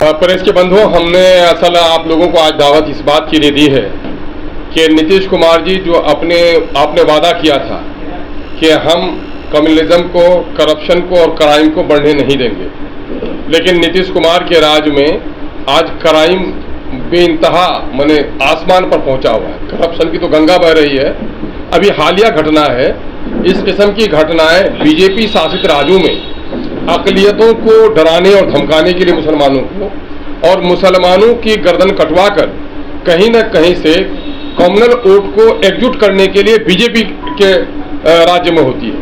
Press के बंधुओं, हमने असल आप लोगों को आज दावत इस बात के लिए दी है कि नीतीश कुमार जी जो आपने वादा किया था कि हम कम्युनलिज्म को, करप्शन को और क्राइम को बढ़ने नहीं देंगे, लेकिन नीतीश कुमार के राज में आज क्राइम बेइंतहा माने आसमान पर पहुंचा हुआ है। करप्शन की तो गंगा बह रही है। अभी हालिया घटना है, इस किस्म की घटनाएं बीजेपी शासित राज्यों में अक़लियतों को डराने और धमकाने के लिए मुसलमानों को और मुसलमानों की गर्दन कटवाकर कहीं न कहीं से कम्युनल वोट को एकजुट करने के लिए बीजेपी के राज्य में होती है।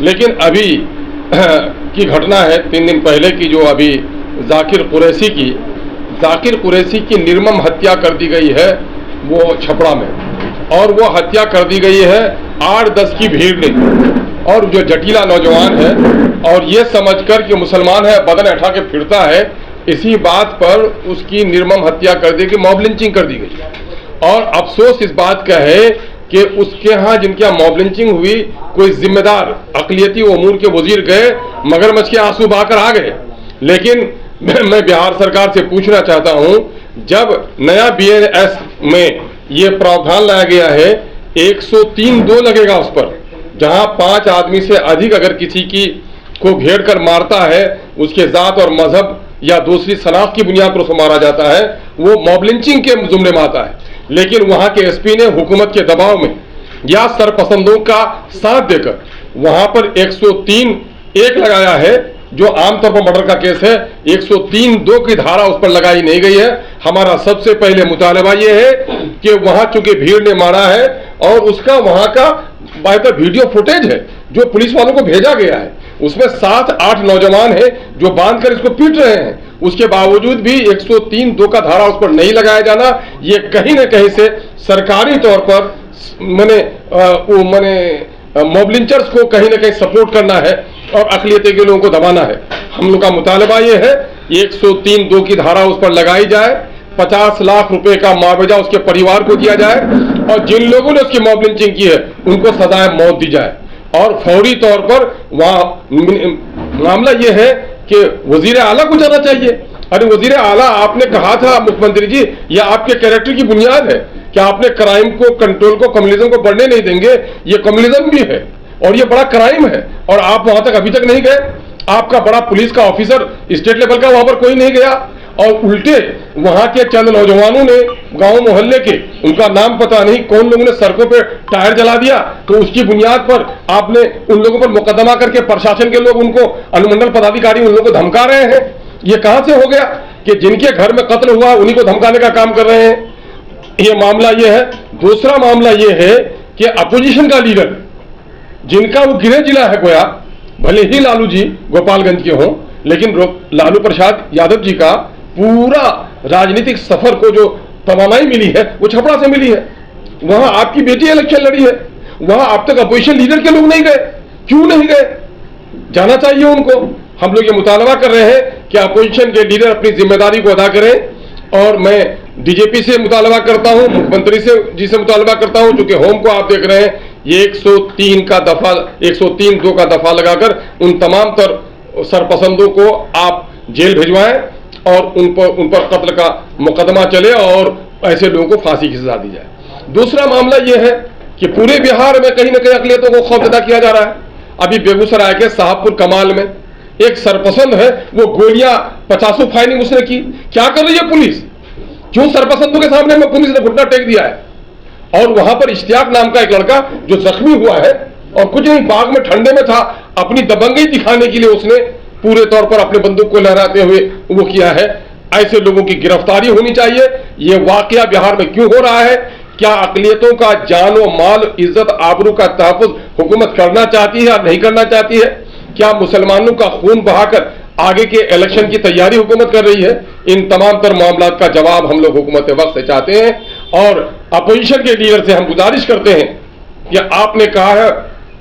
लेकिन अभी की घटना है 3 दिन पहले की, जो अभी जाकिर कुरैशी की निर्मम हत्या कर दी गई है वो छपरा में, और वो हत्या कर दी गई है 8-10 की भीड़ ने, और जो जटीला नौजवान है और ये समझकर कि मुसलमान है बदन उठा के फिरता है, इसी बात पर उसकी निर्मम हत्या कर दी गई, मॉब लिंचिंग कर दी गई। और अफसोस इस बात का है कि उसके यहाँ जिनके यहाँ मॉब लिंचिंग हुई कोई जिम्मेदार अक़लियती उमूर के वजीर गए, मगरमच्छ के आंसू बहाकर आ गए। लेकिन मैं बिहार सरकार से पूछना चाहता हूँ, जब नया BNS में ये प्रावधान लाया गया है 103(2) लगेगा उस पर, जहां 5 आदमी से अधिक अगर किसी की को घेर कर मारता है, उसके जात और मजहब या दूसरी शनाख्त की बुनियाद पर उसको मारा जाता है, वो मॉब लिंचिंग के जुमले में आता है। लेकिन वहां के SP ने हुकूमत के दबाव में या सरपसंदों का साथ देकर वहां पर 103(1) लगाया है, जो आमतौर पर मर्डर का केस है। 103(2) की धारा उस पर लगाई नहीं गई है। हमारा सबसे पहले मुतालबा ये है कि वहां चूंकि भीड़ ने मारा है और उसका वहां का बाकायदा वीडियो फुटेज है जो पुलिस वालों को भेजा गया है, उसमें 7-8 नौजवान हैं जो बांधकर इसको पीट रहे हैं। उसके बावजूद भी 103(2) का धारा उस पर नहीं लगाया जाना, ये कहीं न कहीं से सरकारी तौर पर मॉब लिंचर्स को कहीं न कहीं सपोर्ट करना है और अक़लियत के लोगों को दबाना है। हम लोग का मुतालबा ये है 103(2) की धारा उस पर लगाई जाए, 50 लाख रुपए का मुआवजा उसके परिवार को दिया जाए, और जिन लोगों ने उसकी मॉब लिंचिंग की है उनको सजाए मौत दी जाए। और फौरी तौर पर वहां मामला यह है कि वजीर आला को जाना चाहिए। अरे वजीर आला, आपने कहा था मुख्यमंत्री जी, यह आपके कैरेक्टर की बुनियाद है कि आपने क्राइम को, कंट्रोल को, कम्युनलिज्म को बढ़ने नहीं देंगे। ये कम्युनलिज्म भी है और ये बड़ा क्राइम है, और आप वहां तक अभी तक नहीं गए। आपका बड़ा पुलिस का ऑफिसर स्टेट लेवल का वहां पर कोई नहीं गया, और उल्टे वहां के चंद नौजवानों ने गांव मोहल्ले के, उनका नाम पता नहीं कौन लोगों ने सड़कों पे टायर जला दिया, तो उसकी बुनियाद पर आपने उन लोगों पर मुकदमा करके प्रशासन के लोग, उनको अनुमंडल पदाधिकारी उन लोगों को धमका रहे हैं। ये कहां से हो गया कि जिनके घर में कत्ल हुआ उन्हीं को धमकाने का काम कर रहे हैं? ये मामला ये है। दूसरा मामला ये है कि अपोजिशन का लीडर जिनका वो गृह जिला है गोया, भले ही लालू जी गोपालगंज के हों, लेकिन लालू प्रसाद यादव जी का पूरा राजनीतिक सफर को जो तवानाई मिली है वो छपरा से मिली है। वहां आपकी बेटी इलेक्शन लड़ी है, वहां अब तक अपोजिशन लीडर के लोग नहीं गए। क्यों नहीं गए? जाना चाहिए उनको। हम लोग ये मुतालबा कर रहे हैं कि अपोजिशन के लीडर अपनी जिम्मेदारी को अदा करें, और मैं DGP से मुतालबा करता हूं, मुख्यमंत्री जी से मुतालबा करता हूं, चूंकि होम को आप देख रहे हैं, ये 103(2) का दफा लगाकर उन तमाम सरपसंदों को आप जेल भिजवाएं और उन पर कत्ल का मुकदमा चले और ऐसे लोगों को फांसी की सजा दी जाए। दूसरा मामला यह है कि पूरे बिहार में कहीं न कहीं अक़लियतों को खौफजदा किया जा रहा है। अभी बेगूसराय के साहबपुर कमाल में एक सरपसंद है, वो गोलियां 50 फायरिंग उसने की। क्या कर रही है पुलिस? क्यों सरपसंदों के सामने में पुलिस ने घुटना टेक दिया है? और वहां पर इश्तियाक नाम का एक लड़का जो जख्मी हुआ है, और कुछ नहीं, बाग में ठंडे में था, अपनी दबंगई दिखाने के लिए उसने पूरे तौर पर अपने बंदूक को लहराते हुए वो किया है। ऐसे लोगों की गिरफ्तारी होनी चाहिए। ये वाकया बिहार में क्यों हो रहा है? क्या अक़लियतों का जान व माल, इज्जत, आबरू का तहफ़्फ़ुज़ हुकूमत करना चाहती है या नहीं करना चाहती है? क्या मुसलमानों का खून बहाकर आगे के इलेक्शन की तैयारी हुकूमत कर रही है? इन तमाम तर मामला का जवाब हम लोग हुकूमत वक्त से चाहते हैं, और अपोजिशन के लीडर से हम गुजारिश करते हैं कि आपने कहा है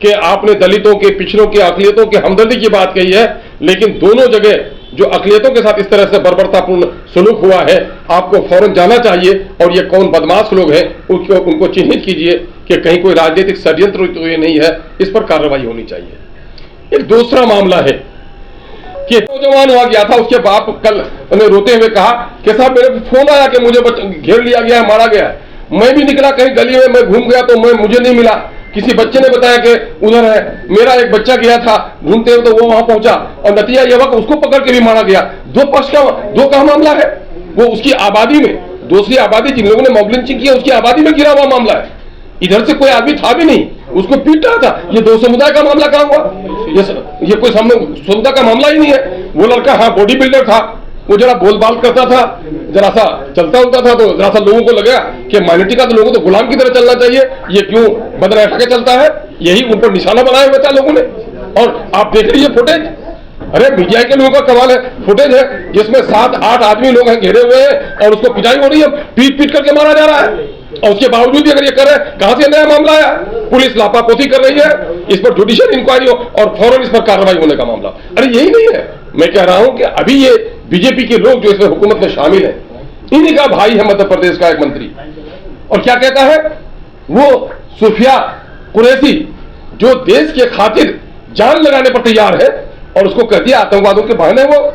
कि आपने दलितों के, पिछड़ों के, अक़लियतों के हमदर्दी की बात कही है, लेकिन दोनों जगह जो अक़लियतों के साथ इस तरह से बर्बरतापूर्ण सलूक हुआ है, आपको फौरन जाना चाहिए, और ये कौन बदमाश लोग हैं उनको चिन्हित कीजिए कि कहीं कोई राजनीतिक षड्यंत्र तो ये नहीं है, इस पर कार्रवाई होनी चाहिए। एक दूसरा मामला है कि नौजवान हुआ गया था, उसके बाप कल उन्हें रोते हुए कहा कि साहब मेरे फोन आया कि मुझे घेर लिया गया है, मारा गया है। मैं भी निकला कहीं गली में, मैं घूम गया तो मुझे नहीं मिला, किसी बच्चे ने बताया कि उधर है। मेरा एक बच्चा गया था घूमते हुए तो वो वहां पहुंचा और नतीजा यह हुआ कि उसको पकड़ के भी मारा गया। दो का मामला है, वो उसकी आबादी में, दूसरी आबादी जिन लोगों ने मॉब लिंचिंग किया उसकी आबादी में गिरा हुआ मामला है। इधर से कोई आदमी था भी नहीं, उसको पीट रहा था। ये दो समुदाय का मामला कहां हुआ? ये कोई समुदाय का मामला ही नहीं है। वो लड़का हाँ बॉडी बिल्डर था, वो जरा बोल बाल करता था, जरा सा चलता उलता था, तो जरा सा लोगों को लगा कि माइनॉरिटी का तो लोगों को गुलाम की तरह चलना चाहिए, ये क्यों बदला के चलता है। यही उन पर निशाना बनाया हुआ था लोगों ने। और आप देख लीजिए फुटेज, अरे मीडिया के लोगों का कमाल है, फुटेज है जिसमें 7-8 आदमी लोग हैं घेरे हुए हैं और उसको पिटाई हो रही है, पीट पीट करके मारा जा रहा है। और उसके बावजूद भी अगर ये कर रहे हैं, कहां से नया मामला आया? पुलिस लापापोती कर रही है, इस पर जुडिशियल इंक्वायरी हो और फौरन इस पर कार्रवाई होने का मामला। अरे यही नहीं है, मैं कह रहा हूं कि अभी ये बीजेपी के लोग जो इसमें हुकूमत में शामिल है, इन्हीं का भाई है मध्य प्रदेश का एक मंत्री। और क्या कहता है वो सुफिया कुरैशी, जो देश के खातिर जान लगाने पर तैयार है, और उसको कह दिया आतंकवादियों के बहन है वो,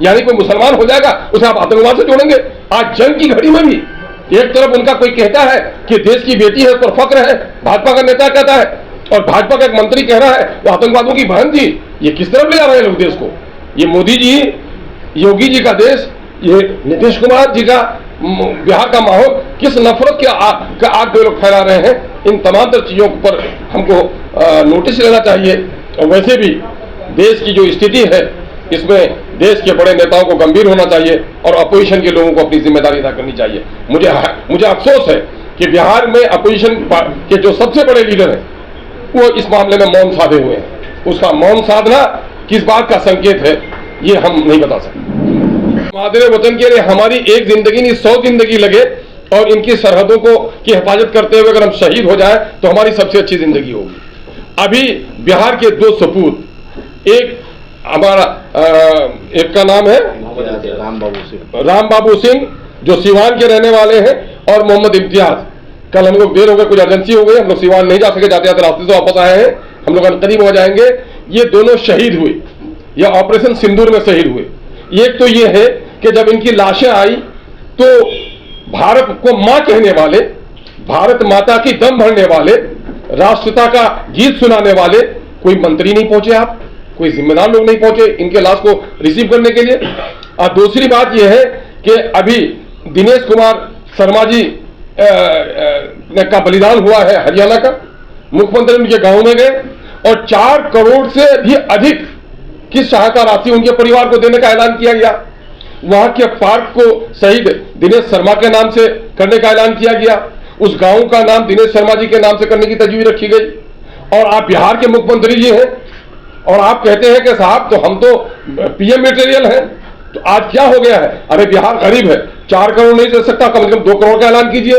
यानी कोई मुसलमान हो जाएगा उसे आप आतंकवाद से जोड़ेंगे। आज जंग की घड़ी में भी एक तरफ उनका कोई कहता है कि देश की बेटी है, उस पर फक्र है, भाजपा का नेता कहता है, और भाजपा का एक मंत्री कह रहा है वो आतंकवादियों की बहन थी। ये किस तरफ ले जा रहे हैं लोग देश को? ये मोदी जी, योगी जी का देश, ये नीतीश कुमार जी का बिहार का माहौल, किस नफरत के आग पे लोग फैला रहे हैं। इन तमाम तर चीजों पर हमको नोटिस लेना चाहिए। और वैसे भी देश की जो स्थिति है, इसमें देश के बड़े नेताओं को गंभीर होना चाहिए और अपोजिशन के लोगों को अपनी जिम्मेदारी अदा करनी चाहिए। मुझे अफसोस है कि बिहार में अपोजिशन के जो सबसे बड़े लीडर हैं वो इस मामले में मौन साधे हुए हैं। उसका मौन साधना किस बात का संकेत है ये हम नहीं बता सकते। मादरे वतन के लिए हमारी एक जिंदगी नहीं 100 जिंदगी लगे और इनकी सरहदों को की हिफाजत करते हुए अगर हम शहीद हो जाए तो हमारी सबसे अच्छी जिंदगी होगी। अभी बिहार के 2 सपूत, एक हमारा एक का नाम है राम बाबू सिंह जो सिवान के रहने वाले हैं, और मोहम्मद इम्तियाज। कल हम लोग देर हो गए, कुछ एजेंसी हो गई, हम लोग सिवान नहीं जा सके, जाते जाते रास्ते से वापस आए हैं, हम लोग करीब हो जाएंगे। ये दोनों शहीद हुए, या ऑपरेशन सिंदूर में शहीद हुए। एक तो ये है कि जब इनकी लाशें आई तो भारत को मां कहने वाले, भारत माता की दम भरने वाले, राष्ट्रपिता का गीत सुनाने वाले कोई मंत्री नहीं पहुंचे, आप कोई जिम्मेदार लोग नहीं पहुंचे इनके लाश को रिसीव करने के लिए। और दूसरी बात यह है कि अभी दिनेश कुमार शर्मा जी का बलिदान हुआ है हरियाणा का। मुख्यमंत्री उनके गांव में गए और 4 करोड़ से भी अधिक की सहायता राशि उनके परिवार को देने का ऐलान किया गया। वहां के पार्क को शहीद दिनेश शर्मा के नाम से करने का ऐलान किया गया। उस गांव का नाम दिनेश शर्मा जी के नाम से करने की तजवीज रखी गई। और आप बिहार के मुख्यमंत्री जी हैं और आप कहते हैं कि साहब तो हम तो पीएम मटेरियल हैं, तो आज क्या हो गया है? अरे बिहार गरीब है, 4 करोड़ नहीं दे सकता, कम से कम 2 करोड़ का ऐलान कीजिए।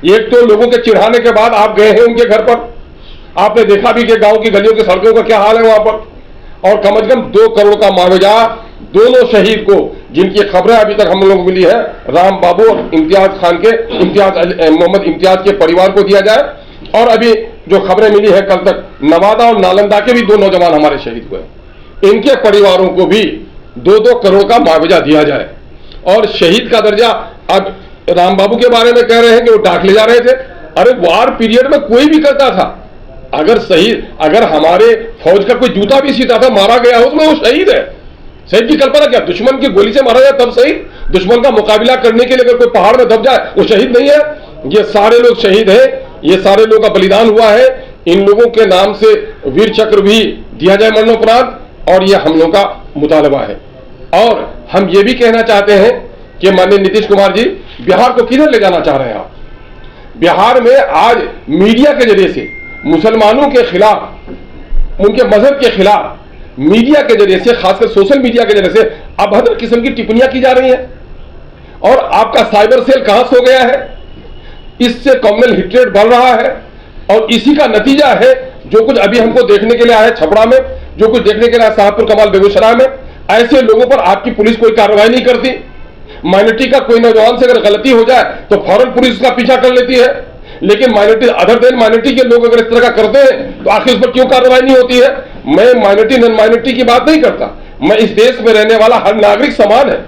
एक तो लोगों के चिढ़ाने के बाद आप गए हैं उनके घर पर, आपने देखा भी कि गांव की गलियों की सड़कों का क्या हाल है वहां पर, और कम से कम 2 करोड़ का मुआवजा दोनों शहीद को, जिनकी खबरें अभी तक हम लोगों को मिली है, राम बाबू और इम्तियाज खान के मोहम्मद इम्तियाज के परिवार को दिया जाए। और अभी जो खबरें मिली है कल तक, नवादा और नालंदा के भी 2 नौजवान हमारे शहीद हुए, इनके परिवारों को भी 2-2 करोड़ का मुआवजा दिया जाए। और शहीद का दर्जा, अब राम बाबू के बारे में कह रहे हैं कि वो डाक ले जा रहे थे। अरे वार पीरियड में कोई भी करता था, अगर हमारे फौज का कोई जूता भी सीता था, मारा गया हो उसमें वो शहीद है। शहीद की कल्पना क्या? दुश्मन की गोली से मारा जाए तब शहीद? दुश्मन का मुकाबला करने के लिए अगर कोई पहाड़ में दब जाए वो शहीद नहीं है? ये सारे लोग शहीद हैं, ये सारे लोगों का बलिदान हुआ है। इन लोगों के नाम से वीर चक्र भी दिया जाए मरणोपरांत, और ये हम लोगों का मुतालबा है। और हम ये भी कहना चाहते हैं कि माननीय नीतीश कुमार जी, बिहार को किधर ले जाना चाह रहे हैं आप? बिहार में आज मीडिया के जरिए से मुसलमानों के खिलाफ, उनके मजहब के खिलाफ मीडिया के जरिए से, खासकर सोशल मीडिया के जरिए से अभद्र किस्म की टिप्पणियां की जा रही हैं। और आपका साइबर सेल कहां से हो गया है? इससे कम्युनल हिटरेट बढ़ रहा है, और इसी का नतीजा है जो कुछ अभी हमको देखने के लिए आया छपरा में, जो कुछ देखने के लिए आया साहबपुर कमाल बेगूसराय में। ऐसे लोगों पर आपकी पुलिस कोई कार्रवाई नहीं करती। माइनॉरिटी का कोई नौजवान से अगर गलती हो जाए तो फौरन पुलिस उसका पीछा कर लेती है, लेकिन माइनॉरिटी, अदर देन माइनॉरिटी के लोग अगर इस तरह का करते हैं तो आखिर उस पर क्यों कार्रवाई नहीं होती है? मैं माइनॉरिटी नॉन माइनॉरिटी की बात नहीं करता, मैं इस देश में रहने वाला हर नागरिक समान है।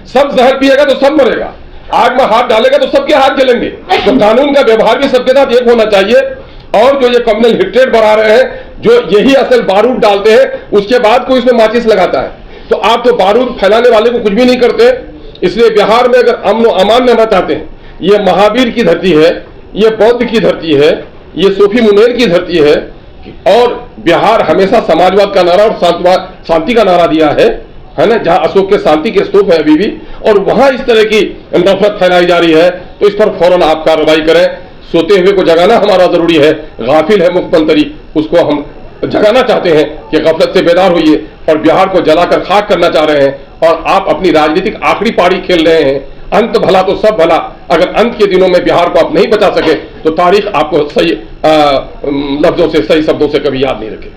सब जहर पिएगा तो सब मरेगा, आग में हाथ डालेगा तो सबके हाथ जलेंगे। तो कानून का व्यवहार भी सबके साथ एक होना चाहिए। और जो ये कम्युनल हेट्रेड बढ़ा रहे हैं, जो यही असल बारूद डालते हैं, उसके बाद कोई उसमें माचिस लगाता है, तो आप तो बारूद फैलाने वाले को कुछ भी नहीं करते। इसलिए बिहार में अगर अमन और अमान रहना चाहते हैं, ये महावीर की धरती है, ये बौद्ध की धरती है, ये सूफी मुनेर की धरती है, और बिहार हमेशा समाजवाद का नारा और शांति का नारा दिया है ना, जहां अशोक के शांति के स्तूप है अभी भी, और वहां इस तरह की नफरत फैलाई जा रही है, तो इस पर फौरन आप कार्रवाई करें। सोते हुए को जगाना हमारा जरूरी है। गाफिल है मुख्यमंत्री, उसको हम जगाना चाहते हैं कि गफलत से बेदार होइए, और बिहार को जलाकर खाक करना चाह रहे हैं, और आप अपनी राजनीतिक आखिरी पारी खेल रहे हैं। अंत भला तो सब भला। अगर अंत के दिनों में बिहार को आप नहीं बचा सके तो तारीख आपको सही लफ्जों से, सही शब्दों से कभी याद नहीं रखे।